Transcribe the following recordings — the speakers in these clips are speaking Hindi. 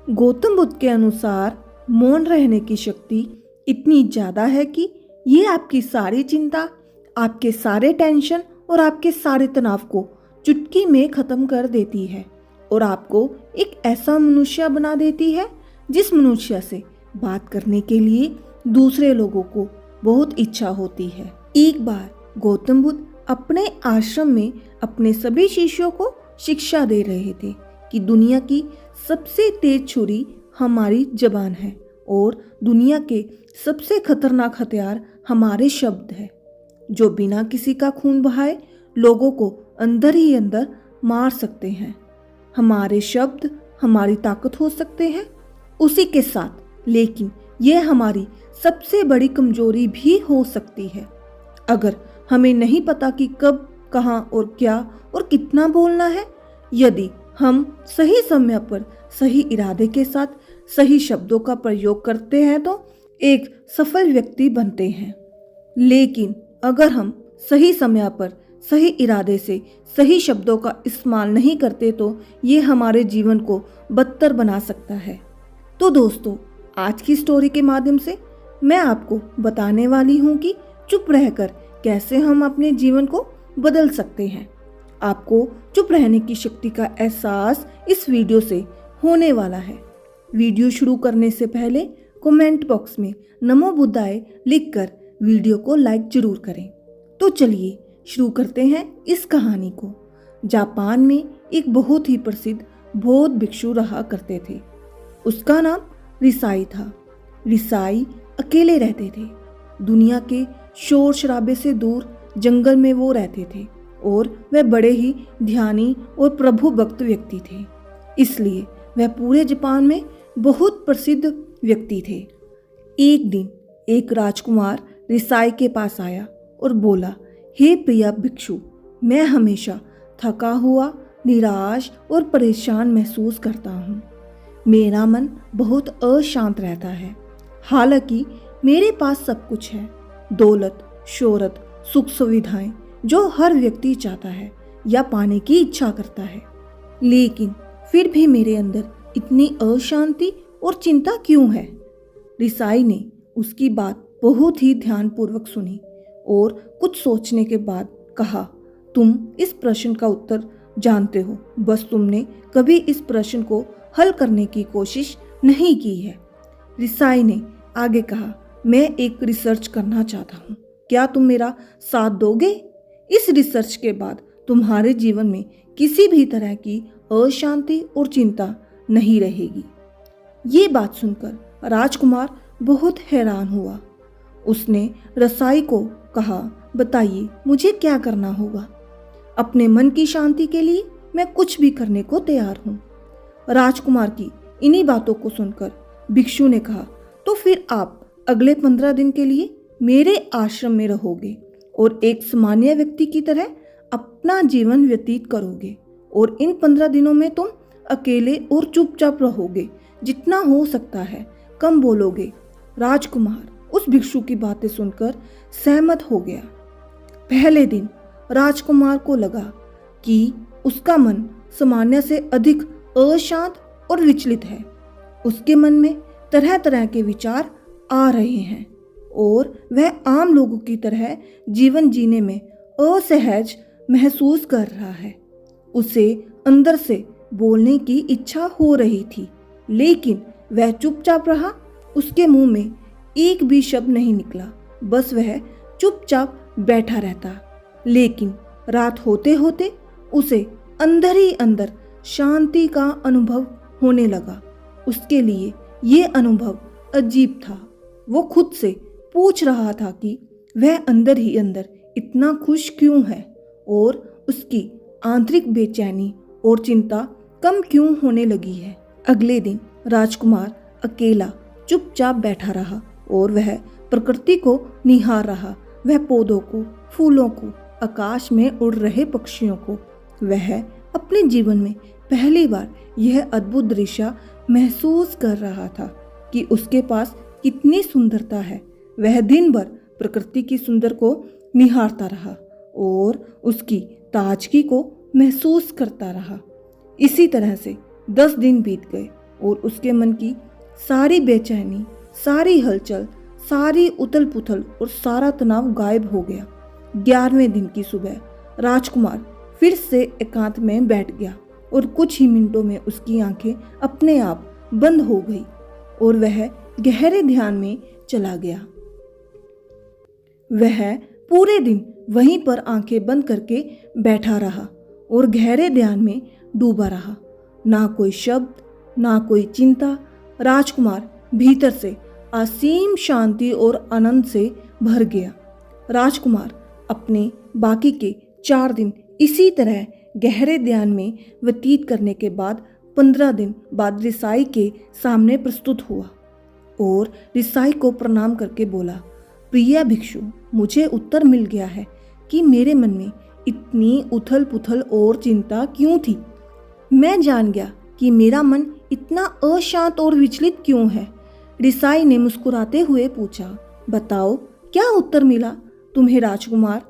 गौतम बुद्ध के अनुसार मौन रहने की शक्ति इतनी ज़्यादा है कि ये आपकी सारी चिंता, आपके सारे टेंशन और आपके सारे तनाव को चुटकी में ख़त्म कर देती है और आपको एक ऐसा मनुष्य बना देती है जिस मनुष्य से बात करने के लिए दूसरे लोगों को बहुत इच्छा होती है। एक बार गौतम बुद्ध अपने आश्रम में अपने सभी शिष्यों को शिक्षा दे रहे थे कि दुनिया की सबसे तेज छुरी हमारी जबान है और दुनिया के सबसे खतरनाक हथियार हमारे शब्द है, जो बिना किसी का खून बहाए लोगों को अंदर ही अंदर मार सकते हैं। हमारे शब्द हमारी ताकत हो सकते हैं, उसी के साथ लेकिन यह हमारी सबसे बड़ी कमजोरी भी हो सकती है। अगर हमें नहीं पता कि कब, कहाँ और क्या और कितना बोलना है, यदि हम सही समय पर सही इरादे के साथ सही शब्दों का प्रयोग करते हैं तो एक सफल व्यक्ति बनते हैं। लेकिन अगर हम सही समय पर सही इरादे से सही शब्दों का इस्तेमाल नहीं करते तो ये हमारे जीवन को बदतर बना सकता है। तो दोस्तों, आज की स्टोरी के माध्यम से मैं आपको बताने वाली हूँ कि चुप रहकर कैसे हम अपने जीवन को बदल सकते हैं। आपको चुप रहने की शक्ति का एहसास इस वीडियो से होने वाला है। वीडियो शुरू करने से पहले कमेंट बॉक्स में नमो बुद्धाय लिखकर वीडियो को लाइक जरूर करें। तो चलिए शुरू करते हैं इस कहानी को। जापान में एक बहुत ही प्रसिद्ध बौद्ध भिक्षु रहा करते थे। उसका नाम रिसाई था। रिसाई अकेले रहते थे। दुनिया के शोर शराबे से दूर जंगल में वो रहते थे और वह बड़े ही ध्यानी और प्रभु भक्त व्यक्ति थे, इसलिए वह पूरे जापान में बहुत प्रसिद्ध व्यक्ति थे। एक दिन एक राजकुमार रिसाई के पास आया और बोला, हे प्रिय भिक्षु, मैं हमेशा थका हुआ, निराश और परेशान महसूस करता हूँ। मेरा मन बहुत अशांत रहता है। हालांकि मेरे पास सब कुछ है, दौलत, शोहरत, सुख सुविधाएं जो हर व्यक्ति चाहता है या पाने की इच्छा करता है, लेकिन फिर भी मेरे अंदर इतनी अशांति और चिंता क्यों है? रिसाई ने उसकी बात बहुत ही ध्यानपूर्वक सुनी और कुछ सोचने के बाद कहा, तुम इस प्रश्न का उत्तर जानते हो, बस तुमने कभी इस प्रश्न को हल करने की कोशिश नहीं की है। रिसाई ने आगे कहा, मैं एक रिसर्च करना चाहता हूँ, क्या तुम मेरा साथ दोगे? इस रिसर्च के बाद तुम्हारे जीवन में किसी भी तरह की अशांति और चिंता नहीं रहेगी। ये बात सुनकर राजकुमार बहुत हैरान हुआ। उसने रसाई को कहा, बताइए मुझे क्या करना होगा? अपने मन की शांति के लिए मैं कुछ भी करने को तैयार हूँ। राजकुमार की इन्हीं बातों को सुनकर भिक्षु ने कहा, तो फिर आप अगले 15 दिन के लिए मेरे आश्रम में रहोगे और एक सामान्य व्यक्ति की तरह अपना जीवन व्यतीत करोगे और इन 15 दिनों में तुम अकेले और चुपचाप रहोगे, जितना हो सकता है कम बोलोगे। राजकुमार उस भिक्षु की बातें सुनकर सहमत हो गया। पहले दिन राजकुमार को लगा कि उसका मन सामान्य से अधिक अशांत और विचलित है। उसके मन में तरह तरह के विचार आ रहे हैं और वह आम लोगों की तरह जीवन जीने में असहज महसूस कर रहा है। उसे अंदर से बोलने की इच्छा हो रही थी, लेकिन वह चुपचाप रहा। उसके मुंह में एक भी शब्द नहीं निकला, बस वह चुपचाप बैठा रहता। लेकिन रात होते होते उसे अंदर ही अंदर शांति का अनुभव होने लगा। उसके लिए ये अनुभव अजीब था। वो खुद से पूछ रहा था कि वह अंदर ही अंदर इतना खुश क्यों है और उसकी आंतरिक बेचैनी और चिंता कम क्यों होने लगी है। अगले दिन राजकुमार अकेला चुपचाप बैठा रहा और वह प्रकृति को निहार रहा। वह पौधों को, फूलों को, आकाश में उड़ रहे पक्षियों को। वह अपने जीवन में पहली बार यह अद्भुत दृश्य महसूस कर रहा था कि उसके पास कितनी सुंदरता है। वह दिन भर प्रकृति की सुंदर को निहारता रहा और उसकी ताजगी को महसूस करता रहा। इसी तरह से 10 दिन बीत गए और उसके मन की सारी बेचैनी, सारी हलचल, सारी उथल पुथल और सारा तनाव गायब हो गया। 11वें दिन की सुबह राजकुमार फिर से एकांत में बैठ गया और कुछ ही मिनटों में उसकी आंखें अपने आप बंद हो गई और वह गहरे ध्यान में चला गया। वह पूरे दिन वहीं पर आंखें बंद करके बैठा रहा और गहरे ध्यान में डूबा रहा। ना कोई शब्द, ना कोई चिंता। राजकुमार भीतर से असीम शांति और आनंद से भर गया। राजकुमार अपने बाकी के 4 दिन इसी तरह गहरे ध्यान में व्यतीत करने के बाद 15 दिन बाद रिसाई के सामने प्रस्तुत हुआ और रिसाई को प्रणाम करके बोला, प्रिय भिक्षु, मुझे उत्तर मिल गया है कि मेरे मन में इतनी उथल पुथल और चिंता क्यों थी। मैं जान गया कि मेरा मन इतना अशांत और विचलित क्यों है। रिसाई ने मुस्कुराते हुए पूछा, बताओ क्या उत्तर मिला तुम्हें राजकुमार?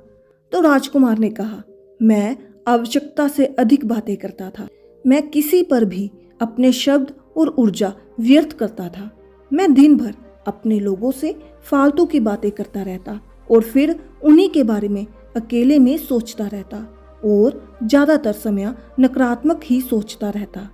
तो राजकुमार ने कहा, मैं आवश्यकता से अधिक बातें करता था। मैं किसी पर भी अपने शब्द और ऊर्जा व्यर्थ करता था। मैं दिन भर अपने लोगों से फालतू की बातें करता रहता और फिर उन्हीं के बारे में अकेले में सोचता रहता और ज़्यादातर समय नकारात्मक ही सोचता रहता।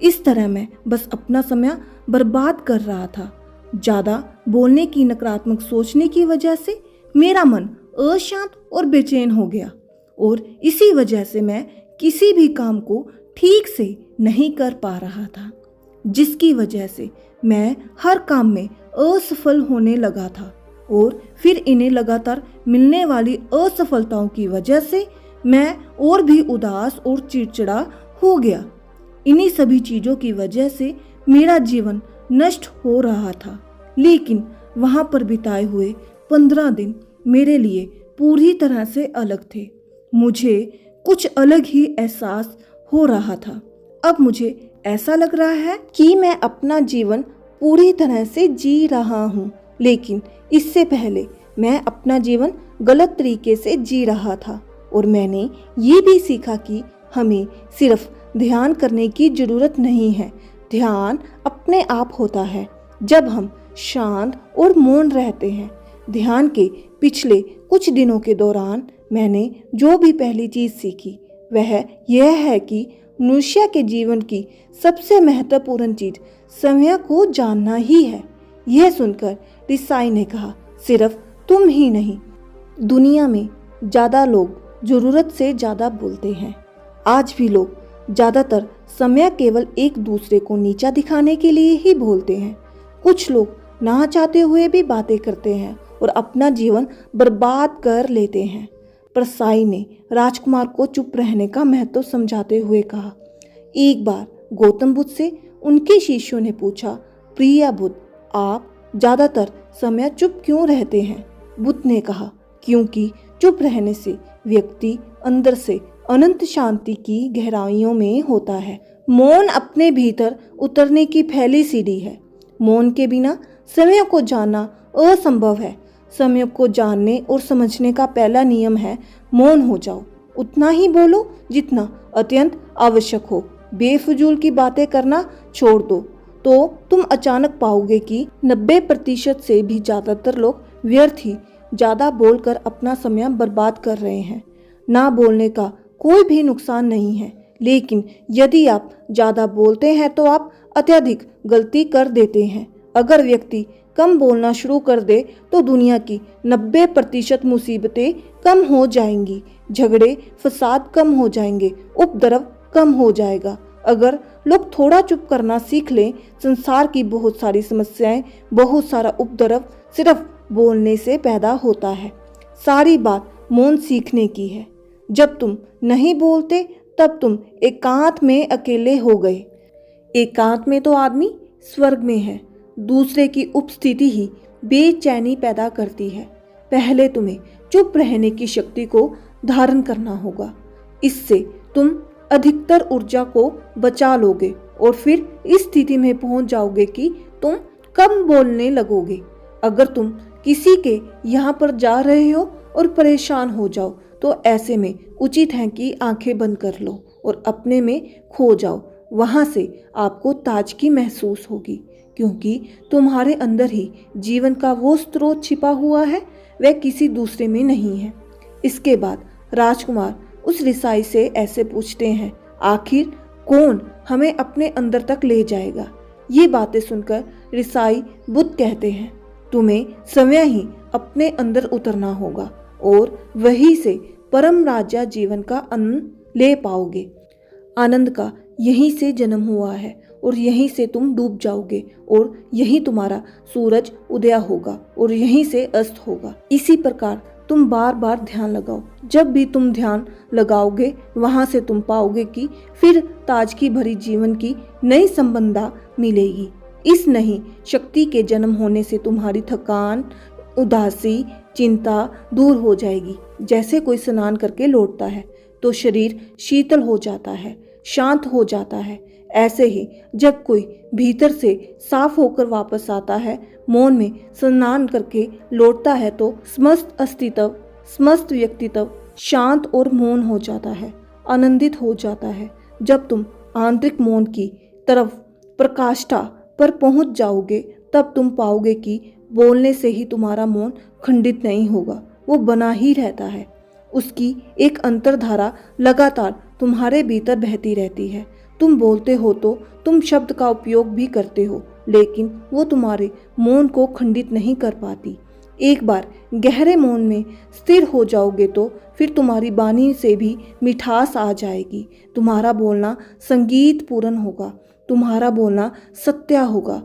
इस तरह मैं बस अपना समय बर्बाद कर रहा था। ज़्यादा बोलने की, नकारात्मक सोचने की वजह से मेरा मन अशांत और बेचैन हो गया और इसी वजह से मैं किसी भी काम को ठीक से नहीं कर पा रहा था, जिसकी वजह से मैं हर काम में असफल होने लगा था और फिर इन्हें लगातार मिलने वाली असफलताओं की वजह से मैं और भी उदास और चिड़चिड़ा हो गया। इन्हीं सभी चीज़ों की वजह से मेरा जीवन नष्ट हो रहा था। लेकिन वहाँ पर बिताए हुए 15 दिन मेरे लिए पूरी तरह से अलग थे। मुझे कुछ अलग ही एहसास हो रहा था। अब मुझे ऐसा लग रहा है कि मैं अपना जीवन पूरी तरह से जी रहा हूँ, लेकिन इससे पहले मैं अपना जीवन गलत तरीके से जी रहा था। और मैंने ये भी सीखा कि हमें सिर्फ ध्यान करने की ज़रूरत नहीं है। ध्यान अपने आप होता है जब हम शांत और मौन रहते हैं। ध्यान के पिछले कुछ दिनों के दौरान मैंने जो भी पहली चीज़ सीखी वह यह है कि मनुष्य के जीवन की सबसे महत्वपूर्ण चीज़ समय को जानना ही है। यह सुनकर रिसाई ने कहा, सिर्फ तुम ही नहीं, दुनिया में ज़्यादा लोग ज़रूरत से ज़्यादा बोलते हैं। आज भी लोग ज़्यादातर समय केवल एक दूसरे को नीचा दिखाने के लिए ही बोलते हैं। कुछ लोग ना चाहते हुए भी बातें करते हैं और अपना जीवन बर्बाद कर लेते हैं। पर साई ने राजकुमार को चुप रहने का महत्व समझाते हुए कहा। एक बार गौतम बुद्ध से उनके शिष्यों ने पूछा, प्रिय बुद्ध, आप ज़्यादातर समय चुप क्यों रहते हैं? बुद्ध ने कहा, क्योंकि चुप रहने से व्यक्ति अंदर से अनंत शांति की गहराइयों में होता है। मौन अपने भीतर उतरने की पहली सीढ़ी है। मौन के बिना समय को जानना असंभव है। समय को जानने और समझने का पहला नियम है, मौन हो जाओ। उतना ही बोलो जितना अत्यंत आवश्यक हो। बेफजूल की बातें करना छोड़ दो तो तुम अचानक पाओगे कि 90% से भी ज़्यादातर लोग व्यर्थ ही ज़्यादा बोलकर अपना समय बर्बाद कर रहे हैं। ना बोलने का कोई भी नुकसान नहीं है, लेकिन यदि आप ज़्यादा बोलते हैं तो आप अत्यधिक गलती कर देते हैं। अगर व्यक्ति कम बोलना शुरू कर दे तो दुनिया की 90% मुसीबतें कम हो जाएंगी, झगड़े फसाद कम हो जाएंगे, उपद्रव कम हो जाएगा। अगर लोग थोड़ा चुप करना सीख लें, संसार की बहुत सारी समस्याएं, बहुत सारा उपद्रव सिर्फ बोलने से पैदा होता है। सारी बात मौन सीखने की है। जब तुम नहीं बोलते तब तुम एकांत में अकेले हो गए। एकांत में तो आदमी स्वर्ग में है। दूसरे की उपस्थिति ही बेचैनी पैदा करती है। पहले तुम्हें चुप रहने की शक्ति को धारण करना होगा। इससे तुम अधिकतर ऊर्जा को बचा लोगे और फिर इस स्थिति में पहुंच जाओगे कि तुम कम बोलने लगोगे। अगर तुम किसी के यहाँ पर जा रहे हो और परेशान हो जाओ तो ऐसे में उचित है कि आंखें बंद कर लो और अपने में खो जाओ। वहाँ से आपको ताजगी महसूस होगी, क्योंकि तुम्हारे अंदर ही जीवन का वो स्रोत छिपा हुआ है, वह किसी दूसरे में नहीं है। इसके बाद राजकुमार उस रिसाई से ऐसे पूछते हैं, आखिर कौन हमें अपने अंदर तक ले जाएगा? ये बातें सुनकर रिसाई बुद्ध कहते हैं, तुम्हें स्वयं ही अपने अंदर उतरना होगा और वहीं से परम राजा जीवन का आनंद ले पाओगे। आनंद का यहीं से जन्म हुआ है और यहीं से तुम डूब जाओगे और यहीं तुम्हारा सूरज उदय होगा और यहीं से अस्त होगा। इसी प्रकार तुम बार बार ध्यान लगाओ। जब भी तुम ध्यान लगाओगे वहां से तुम पाओगे कि फिर ताजगी भरी जीवन की नई संबंधा मिलेगी। इस नई शक्ति के जन्म होने से तुम्हारी थकान, उदासी, चिंता दूर हो जाएगी। जैसे कोई स्नान करके लौटता है तो शरीर शीतल हो जाता है, शांत हो जाता है, ऐसे ही जब कोई भीतर से साफ होकर वापस आता है, मौन में स्नान करके लौटता है, तो समस्त अस्तित्व, समस्त व्यक्तित्व शांत और मौन हो जाता है, आनंदित हो जाता है। जब तुम आंतरिक मौन की तरफ प्रकाष्ठा पर पहुंच जाओगे, तब तुम पाओगे कि बोलने से ही तुम्हारा मौन खंडित नहीं होगा, वो बना ही रहता है। उसकी एक अंतर्धारा लगातार तुम्हारे भीतर बहती रहती है। तुम बोलते हो तो तुम शब्द का उपयोग भी करते हो, लेकिन वो तुम्हारे मौन को खंडित नहीं कर पाती। एक बार गहरे मौन में स्थिर हो जाओगे तो फिर तुम्हारी वाणी से भी मिठास आ जाएगी। तुम्हारा बोलना संगीत पूर्ण होगा, तुम्हारा बोलना सत्य होगा।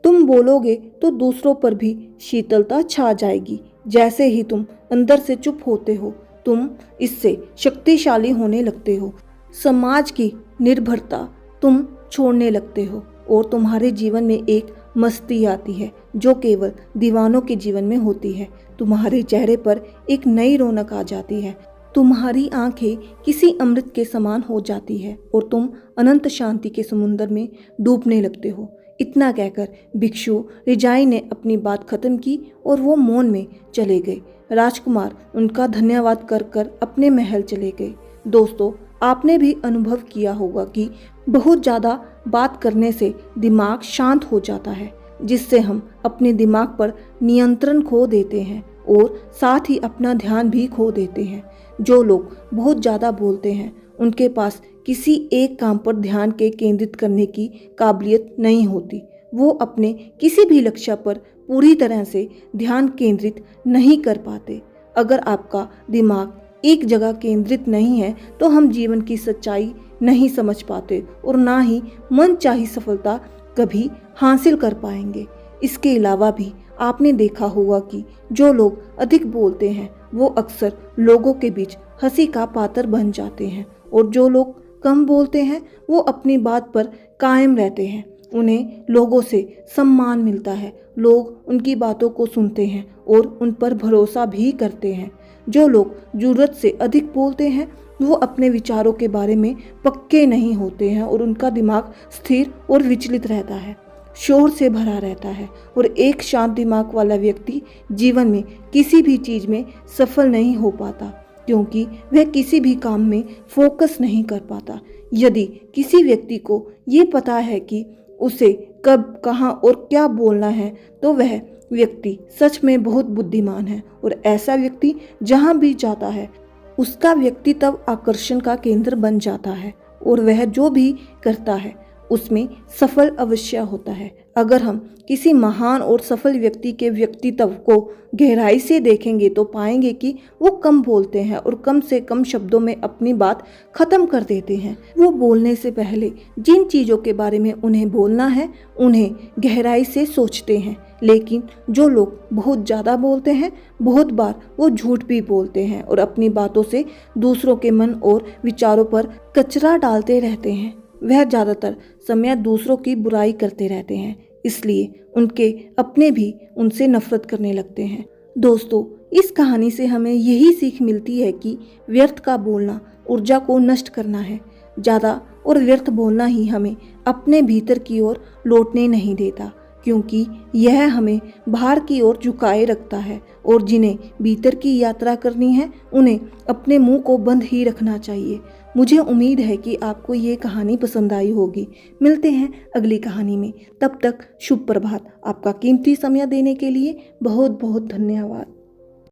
तुम बोलोगे तो दूसरों पर भी शीतलता छा जाएगी। जैसे ही तुम अंदर से चुप होते हो, तुम इससे शक्तिशाली होने लगते हो। समाज की निर्भरता तुम छोड़ने लगते हो और तुम्हारे जीवन में एक मस्ती आती है जो केवल दीवानों के जीवन में होती है। तुम्हारे चेहरे पर एक नई रौनक आ जाती है, तुम्हारी आंखें किसी अमृत के समान हो जाती है और तुम अनंत शांति के समुद्र में डूबने लगते हो। इतना कहकर भिक्षु रिजाई ने अपनी बात खत्म की और वो मौन में चले गए। राजकुमार उनका धन्यवाद कर कर अपने महल चले गए। दोस्तों, आपने भी अनुभव किया होगा कि बहुत ज़्यादा बात करने से दिमाग शांत हो जाता है, जिससे हम अपने दिमाग पर नियंत्रण खो देते हैं और साथ ही अपना ध्यान भी खो देते हैं। जो लोग बहुत ज़्यादा बोलते हैं उनके पास किसी एक काम पर ध्यान के केंद्रित करने की काबिलियत नहीं होती। वो अपने किसी भी लक्ष्य पर पूरी तरह से ध्यान केंद्रित नहीं कर पाते। अगर आपका दिमाग एक जगह केंद्रित नहीं है तो हम जीवन की सच्चाई नहीं समझ पाते और ना ही मनचाही सफलता कभी हासिल कर पाएंगे। इसके अलावा भी आपने देखा होगा कि जो लोग अधिक बोलते हैं वो अक्सर लोगों के बीच हंसी का पात्र बन जाते हैं और जो लोग कम बोलते हैं वो अपनी बात पर कायम रहते हैं। उन्हें लोगों से सम्मान मिलता है, लोग उनकी बातों को सुनते हैं और उन पर भरोसा भी करते हैं। जो लोग जरूरत से अधिक बोलते हैं वो अपने विचारों के बारे में पक्के नहीं होते हैं और उनका दिमाग स्थिर और विचलित रहता है, शोर से भरा रहता है। और एक शांत दिमाग वाला व्यक्ति जीवन में किसी भी चीज़ में सफल नहीं हो पाता, क्योंकि वह किसी भी काम में फोकस नहीं कर पाता। यदि किसी व्यक्ति को ये पता है कि उसे कब, कहाँ और क्या बोलना है, तो वह व्यक्ति सच में बहुत बुद्धिमान है और ऐसा व्यक्ति जहाँ भी जाता है उसका व्यक्तित्व आकर्षण का केंद्र बन जाता है और वह जो भी करता है उसमें सफल अवश्य होता है। अगर हम किसी महान और सफल व्यक्ति के व्यक्तित्व को गहराई से देखेंगे तो पाएंगे कि वो कम बोलते हैं और कम से कम शब्दों में अपनी बात खत्म कर देते हैं। वो बोलने से पहले जिन चीज़ों के बारे में उन्हें बोलना है उन्हें गहराई से सोचते हैं। लेकिन जो लोग बहुत ज़्यादा बोलते हैं बहुत बार वो झूठ भी बोलते हैं और अपनी बातों से दूसरों के मन और विचारों पर कचरा डालते रहते हैं। वह ज़्यादातर समय दूसरों की बुराई करते रहते हैं, इसलिए उनके अपने भी उनसे नफरत करने लगते हैं। दोस्तों, इस कहानी से हमें यही सीख मिलती है कि व्यर्थ का बोलना ऊर्जा को नष्ट करना है। ज़्यादा और व्यर्थ बोलना ही हमें अपने भीतर की ओर लौटने नहीं देता, क्योंकि यह हमें बाहर की ओर झुकाए रखता है और जिन्हें भीतर की यात्रा करनी है उन्हें अपने मुंह को बंद ही रखना चाहिए। मुझे उम्मीद है कि आपको ये कहानी पसंद आई होगी। मिलते हैं अगली कहानी में, तब तक शुभ प्रभात। आपका कीमती समय देने के लिए बहुत बहुत धन्यवाद।